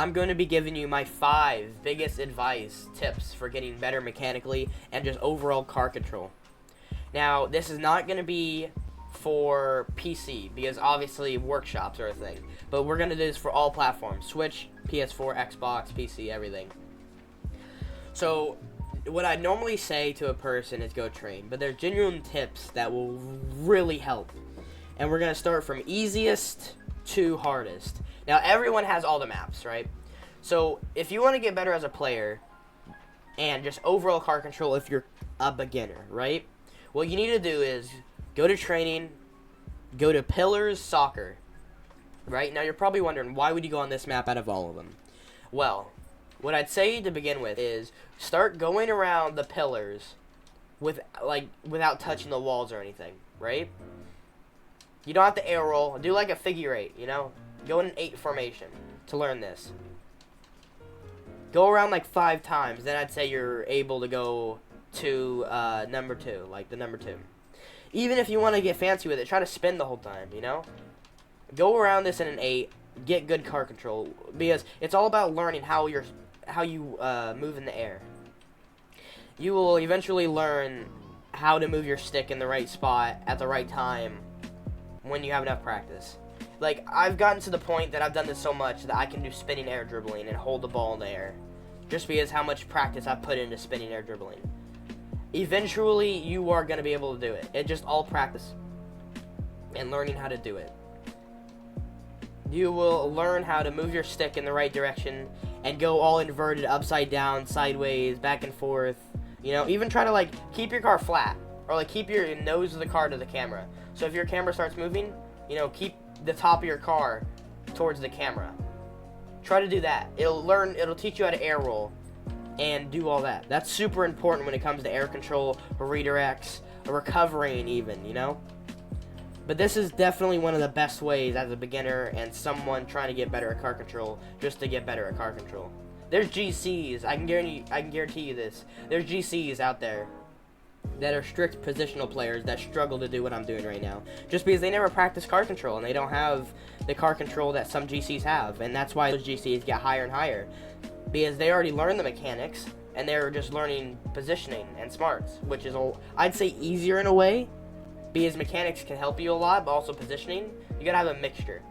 I'm going to be giving you my 5 biggest tips for getting better mechanically and just overall car control. Now, this is not going to be for PC, because obviously workshops are a thing, but we're going to do this for all platforms: Switch, PS4, Xbox, PC, everything. So what I normally say to a person is go train, but they're genuine tips that will really help. And we're going to start from easiest to hardest. Now, everyone has all the maps, right? So if you want to get better as a player and just overall car control, if you're a beginner, right, what you need to do is go to training, go to Pillars Soccer, right? Now, you're probably wondering, why would you go on this map out of all of them? Well, what I'd say to begin with is start going around the pillars without touching the walls or anything, right? You don't have to air roll. Do like a figure 8, you know? Go in an 8 formation to learn this. Go around like 5 times, then I'd say you're able to go to number 2, like the number 2. Even if you want to get fancy with it, try to spin the whole time, you know? Go around this in an 8, get good car control, because it's all about learning how you move in the air. You will eventually learn how to move your stick in the right spot at the right time when you have enough practice. Like, I've gotten to the point that I've done this so much that I can do spinning air dribbling and hold the ball in the air, just because how much practice I've put into spinning air dribbling. Eventually, you are going to be able to do it. It's just all practice and learning how to do it. You will learn how to move your stick in the right direction and go all inverted, upside down, sideways, back and forth. You know, even try to, like, keep your car flat, or, like, keep your nose of the car to the camera. So if your camera starts moving, you know, keep the top of your car towards the camera. Try to do that. It'll teach you how to air roll and do all that. That's super important when it comes to air control, or redirects, or recovering even, you know? But this is definitely one of the best ways as a beginner and someone trying to get better at car control, just to get better at car control. There's GCs, I can guarantee you this. There's GCs out there that are strict positional players that struggle to do what I'm doing right now, just because they never practice car control and they don't have the car control that some GCs have, and that's why those GCs get higher and higher, because they already learned the mechanics and they're just learning positioning and smarts, which is, I'd say, easier in a way, because mechanics can help you a lot, but also positioning, you gotta have a mixture.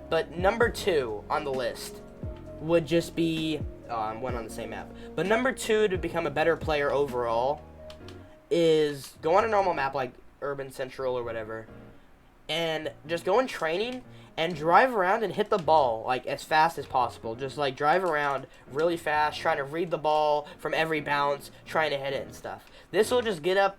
But number 2 on the list would just be, I'm one on the same map, but number 2 to become a better player overall is go on a normal map like Urban Central or whatever, and just go in training and drive around and hit the ball like as fast as possible. Just like drive around really fast, trying to read the ball from every bounce, trying to hit it and stuff. This will just get up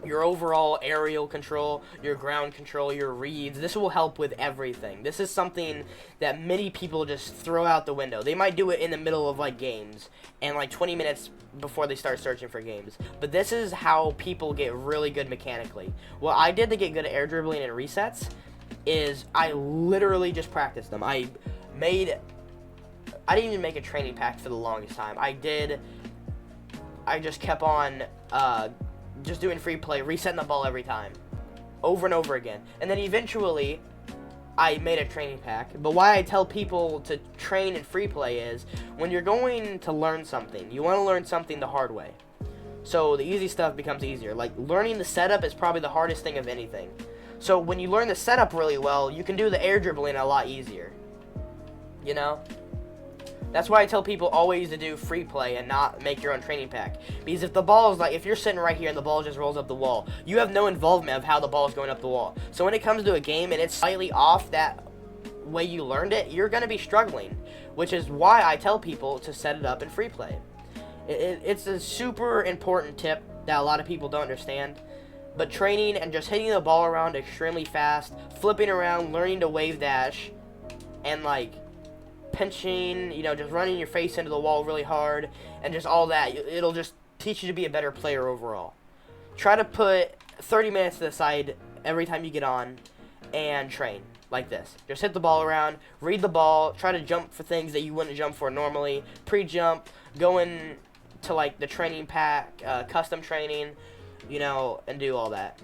your overall aerial control, your ground control, your reads. This will help with everything. This is something that many people just throw out the window. They might do it in the middle of like games and like 20 minutes before they start searching for games. But this is how people get really good mechanically. What I did to get good at air dribbling and resets is I literally just practiced them. I didn't even make a training pack for the longest time. I just kept on just doing free play, resetting the ball every time, over and over again. And then eventually, I made a training pack. But why I tell people to train in free play is, when you're going to learn something, you want to learn something the hard way. So the easy stuff becomes easier. Like, learning the setup is probably the hardest thing of anything. So when you learn the setup really well, you can do the air dribbling a lot easier. You know? That's why I tell people always to do free play and not make your own training pack. Because if the ball is like, if you're sitting right here and the ball just rolls up the wall, you have no involvement of how the ball is going up the wall. So when it comes to a game and it's slightly off that way you learned it, you're going to be struggling. Which is why I tell people to set it up in free play. It's a super important tip that a lot of people don't understand. But training and just hitting the ball around extremely fast, flipping around, learning to wave dash, and like pinching, you know, just running your face into the wall really hard, and just all that, it'll just teach you to be a better player overall. Try to put 30 minutes to the side every time you get on and train like this. Just hit the ball around, read the ball, try to jump for things that you wouldn't jump for normally, pre-jump, go in to like the training pack, custom training, you know, and do all that.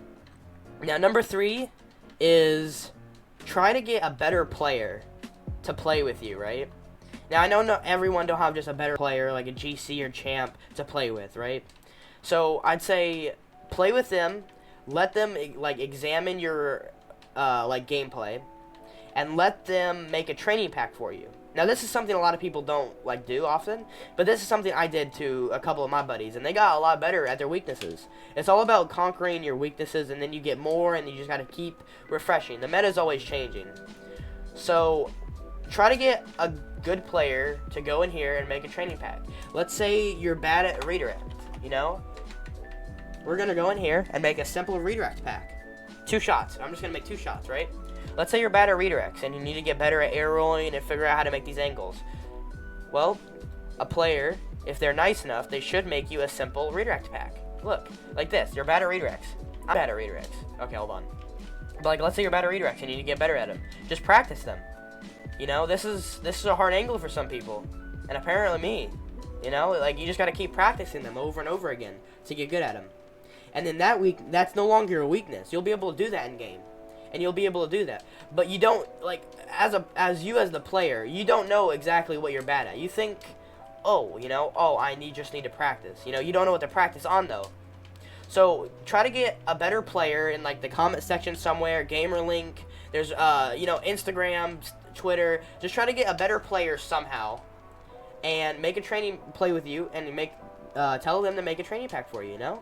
Now, number 3 is try to get a better player to play with you, right? Now, I know not everyone don't have just a better player, like a GC or champ, to play with, right? So, I'd say play with them, let them, like, examine your, like, gameplay, and let them make a training pack for you. Now, this is something a lot of people don't, like, do often, but this is something I did to a couple of my buddies, and they got a lot better at their weaknesses. It's all about conquering your weaknesses, and then you get more, and you just got to keep refreshing. The meta is always changing. So, try to get a good player to go in here and make a training pack. Let's say you're bad at redirect, you know? We're going to go in here and make a simple redirect pack. 2 shots. I'm just going to make 2 shots, right? Let's say you're bad at redirects and you need to get better at air rolling and figure out how to make these angles. Well, a player, if they're nice enough, they should make you a simple redirect pack. Look, like this. You're bad at redirects. I'm bad at redirects. Okay, hold on. But like, let's say you're bad at redirects and you need to get better at them. Just practice them. You know, this is a hard angle for some people, and apparently me. You know, like, you just got to keep practicing them over and over again to get good at them. And then that's no longer a weakness. You'll be able to do that in game. And you'll be able to do that. But you don't, like, as the player, you don't know exactly what you're bad at. You think, I just need to practice. You know, you don't know what to practice on, though. So, try to get a better player in, like, the comment section somewhere, GamerLink, there's, Instagram, Twitter. Just try to get a better player somehow and make a training play with you and tell them to make a training pack for you, you know?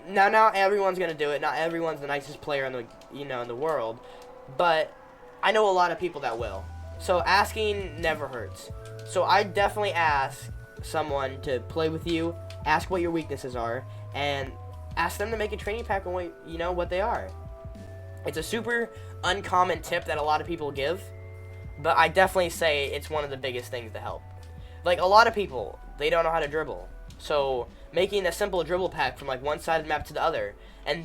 Now everyone's gonna do it. Not everyone's the nicest player in the world, but I know a lot of people that will. So asking never hurts. So I definitely ask someone to play with you, ask what your weaknesses are, and ask them to make a training pack on what they are. It's a super uncommon tip that a lot of people give, but I definitely say it's one of the biggest things to help. Like, a lot of people, they don't know how to dribble. So making a simple dribble pack from like one side of the map to the other and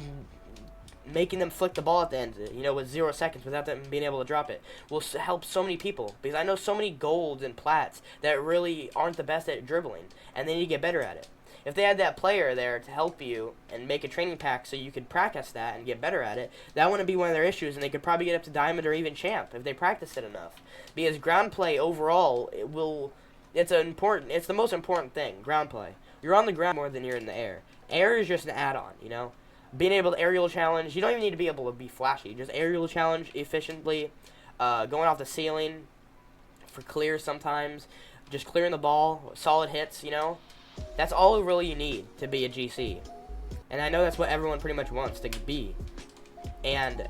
making them flick the ball at the end, with 0 seconds without them being able to drop it will help so many people, because I know so many golds and plats that really aren't the best at dribbling and they need to get better at it. If they had that player there to help you and make a training pack so you could practice that and get better at it, that wouldn't be one of their issues, and they could probably get up to diamond or even champ if they practice it enough. Because ground play overall, it's the most important thing, ground play. You're on the ground more than you're in the air. Air is just an add-on, Being able to aerial challenge, you don't even need to be able to be flashy. Just aerial challenge efficiently, going off the ceiling for clears sometimes, just clearing the ball, solid hits, That's all really you need to be a GC. And I know that's what everyone pretty much wants to be. And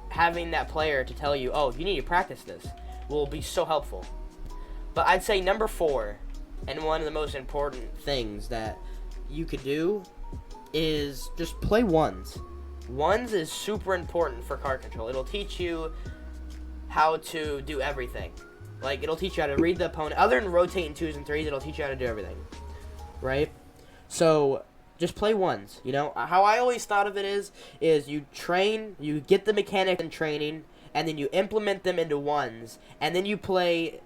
having that player to tell you, oh, you need to practice this, will be so helpful. But I'd say number 4, and one of the most important things that you could do, is just play ones. Ones is super important for card control. It'll teach you how to do everything. Like, it'll teach you how to read the opponent. Other than rotating 2s and 3s, it'll teach you how to do everything. Right? So, just play ones, How I always thought of it is you train, you get the mechanics in training, and then you implement them into ones, and then you play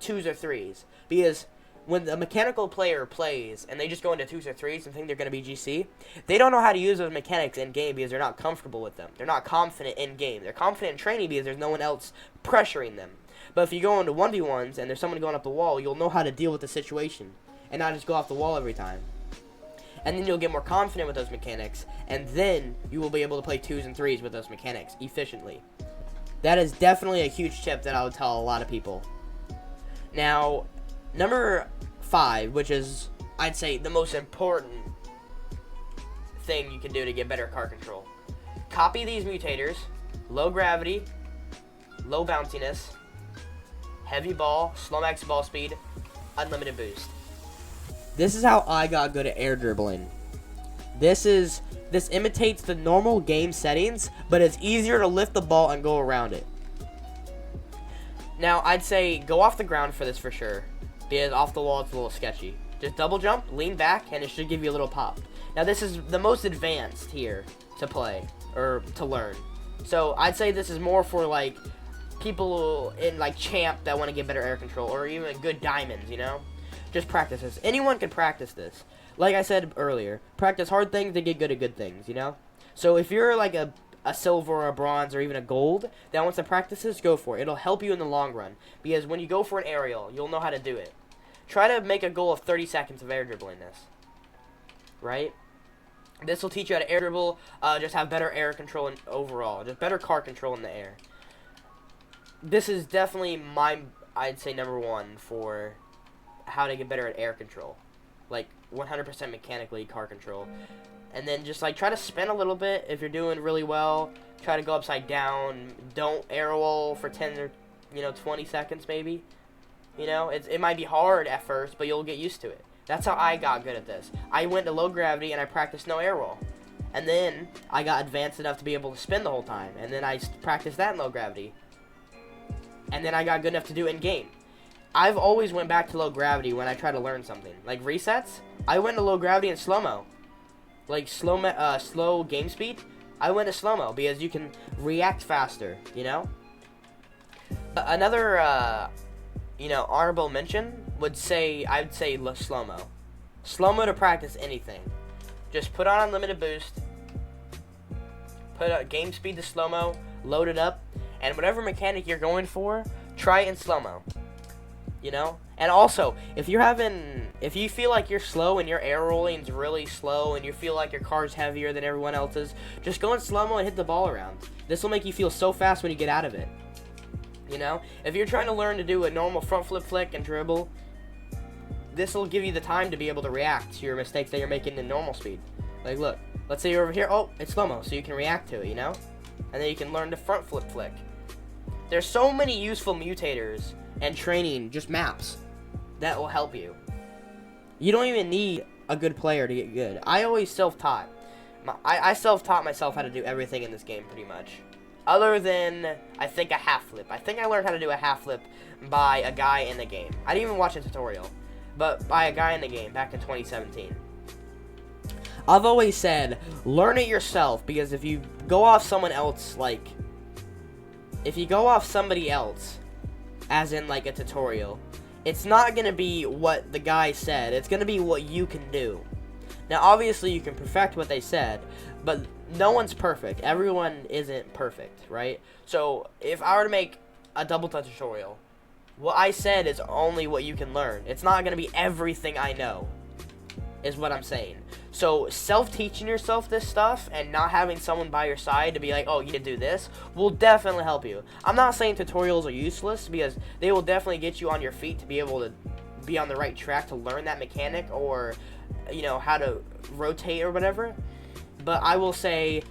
2s or 3s. Because when the mechanical player plays and they just go into 2s or 3s and think they're going to be GC, they don't know how to use those mechanics in game because they're not comfortable with them. They're not confident in game. They're confident in training because there's no one else pressuring them. But if you go into 1v1s and there's someone going up the wall, you'll know how to deal with the situation and not just go off the wall every time. And then you'll get more confident with those mechanics, and then you will be able to play 2s and 3s with those mechanics efficiently. That is definitely a huge tip that I would tell a lot of people. Now, number 5, which is, I'd say, the most important thing you can do to get better card control. Copy these mutators: low gravity, low bounciness, heavy ball, slow max ball speed, unlimited boost. This is how I got good at air dribbling. This imitates the normal game settings, but it's easier to lift the ball and go around it. Now, I'd say go off the ground for this for sure, because off the wall it's a little sketchy. Just double jump, lean back, and it should give you a little pop. Now, this is the most advanced here to play, or to learn. So, I'd say this is more for, like, people in, like, champ that want to get better air control, or even good diamonds, Just practice this. Anyone can practice this. Like I said earlier, practice hard things to get good at good things, So if you're like a a silver or a bronze or even a gold that wants to practice this, go for it. It'll help you in the long run because when you go for an aerial, you'll know how to do it. Try to make a goal of 30 seconds of air dribbling this, right? This will teach you how to air dribble, just have better air control and overall, just better car control in the air. This is definitely I'd say #1 for how to get better at air control. Like 100% mechanically car control. And then just like try to spin a little bit if you're doing really well. Try to go upside down. Don't air roll for 10 or 20 seconds maybe. It might be hard at first, but you'll get used to it. That's how I got good at this. I went to low gravity and I practiced no air roll. And then I got advanced enough to be able to spin the whole time. And then I practiced that in low gravity. And then I got good enough to do it in game. I've always went back to low gravity when I try to learn something. Like resets, I went to low gravity and slow-mo. Like slow game speed, I went to slow-mo because you can react faster, Another, honorable mention I'd say slow-mo. Slow-mo to practice anything. Just put on unlimited boost, put a game speed to slow-mo, load it up, and whatever mechanic you're going for, try it in slow-mo. And also, if you feel like you're slow and your air rolling's really slow and you feel like your car's heavier than everyone else's, just go in slow-mo and hit the ball around. This will make you feel so fast when you get out of it. If you're trying to learn to do a normal front flip flick and dribble, this will give you the time to be able to react to your mistakes that you're making in normal speed. Like, look, let's say you're over here, oh, it's slow-mo, so you can react to it, And then you can learn to front flip flick. There's so many useful mutators and training, just maps, that will help you. You don't even need a good player to get good. I always self-taught. I self-taught myself how to do everything in this game, pretty much. Other than, I think, a half flip. I think I learned how to do a half flip by a guy in the game. I didn't even watch a tutorial, but by a guy in the game back in 2017. I've always said, learn it yourself, because if you go off someone else, if you go off somebody else, as in like a tutorial, it's not going to be what the guy said, it's going to be what you can do. Now obviously you can perfect what they said, but no one's perfect. Everyone isn't perfect, right? So if I were to make a double touch tutorial, what I said is only what you can learn. It's not going to be everything I know, is what I'm saying. So self-teaching yourself this stuff and not having someone by your side to be like, oh, you can do this, will definitely help you. I'm not saying tutorials are useless, because they will definitely get you on your feet to be able to be on the right track to learn that mechanic, or how to rotate or whatever. But I will say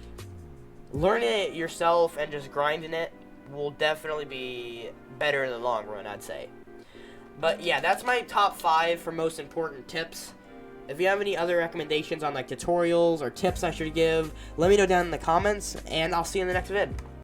learning it yourself and just grinding it will definitely be better in the long run, I'd say. But yeah, that's my top 5 for most important tips. If you have any other recommendations on tutorials or tips I should give, let me know down in the comments, and I'll see you in the next vid.